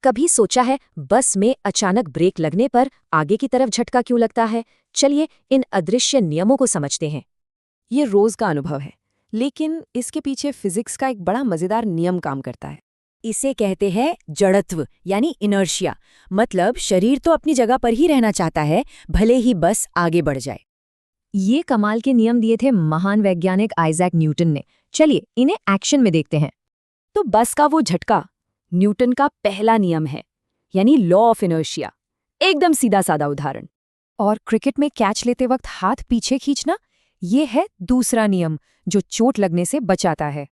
कभी सोचा है बस में अचानक ब्रेक लगने पर आगे की तरफ झटका क्यों लगता है? चलिए इन अदृश्य नियमों को समझते हैं। ये रोज का अनुभव है, लेकिन इसके पीछे फिजिक्स का एक बड़ा मजेदार नियम काम करता है। इसे कहते हैं जड़त्व यानी इनर्शिया। मतलब शरीर तो अपनी जगह पर ही रहना चाहता है, भले ही बस आगे बढ़ जाए। ये कमाल के नियम दिए थे महान वैज्ञानिक आइजैक न्यूटन ने। चलिए इन्हें एक्शन में देखते हैं। तो बस का वो झटका न्यूटन का पहला नियम है, यानी लॉ ऑफ इनर्शिया। एकदम सीधा साधा उदाहरण। और क्रिकेट में कैच लेते वक्त हाथ पीछे खींचना, ये है दूसरा नियम जो चोट लगने से बचाता है।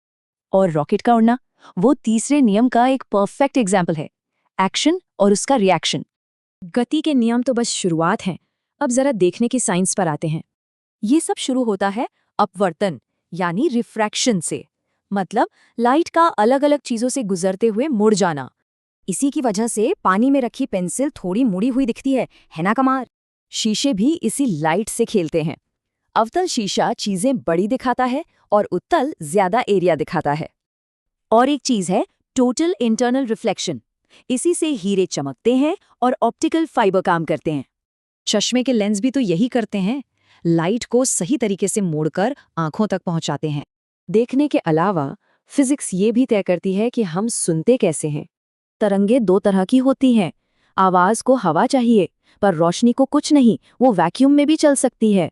और रॉकेट का उड़ना, वो तीसरे नियम का एक परफेक्ट एग्जाम्पल है, एक्शन और उसका रिएक्शन। गति के नियम तो बस शुरुआत हैं, अब जरा देखने की साइंस पर आते हैं। ये सब शुरू होता है अपवर्तन यानी रिफ्रैक्शन से। मतलब लाइट का अलग अलग चीजों से गुजरते हुए मुड़ जाना। इसी की वजह से पानी में रखी पेंसिल थोड़ी मुड़ी हुई दिखती है ना कमाल? शीशे भी इसी लाइट से खेलते हैं। अवतल शीशा चीजें बड़ी दिखाता है और उत्तल ज्यादा एरिया दिखाता है। और एक चीज है टोटल इंटरनल रिफ्लेक्शन। इसी से हीरे चमकते हैं और ऑप्टिकल फाइबर काम करते हैं। चश्मे के लेंस भी तो यही करते हैं, लाइट को सही तरीके से मोड़कर आंखों तक पहुंचाते हैं। देखने के अलावा फिजिक्स ये भी तय करती है कि हम सुनते कैसे हैं। तरंगे दो तरह की होती हैं। आवाज को हवा चाहिए, पर रोशनी को कुछ नहीं, वो वैक्यूम में भी चल सकती है।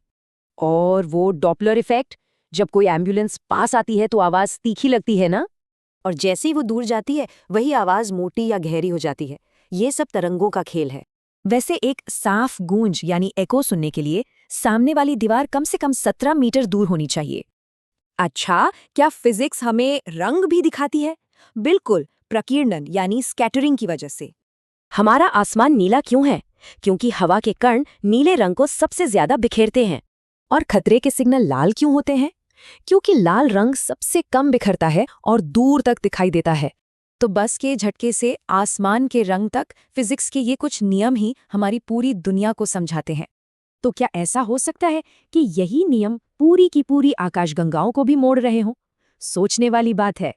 और वो डॉपलर इफेक्ट, जब कोई एम्बुलेंस पास आती है तो आवाज तीखी लगती है ना, और जैसे ही वो दूर जाती है वही आवाज मोटी या गहरी हो जाती है। ये सब तरंगों का खेल है। वैसे एक साफ गूंज यानी एको सुनने के लिए सामने वाली दीवार कम से कम 17 मीटर दूर होनी चाहिए। अच्छा, क्या फिजिक्स हमें रंग भी दिखाती है? बिल्कुल, प्रकीर्णन यानी स्कैटरिंग की वजह से। हमारा आसमान नीला क्यों है? क्योंकि हवा के कण नीले रंग को सबसे ज्यादा बिखेरते हैं। और खतरे के सिग्नल लाल क्यों होते हैं? क्योंकि लाल रंग सबसे कम बिखरता है और दूर तक दिखाई देता है। तो बस के झटके से आसमान के रंग तक फिजिक्स के ये कुछ नियम ही हमारी पूरी दुनिया को समझाते हैं। तो क्या ऐसा हो सकता है कि यही नियम पूरी की पूरी आकाशगंगाओं को भी मोड़ रहे हों? सोचने वाली बात है।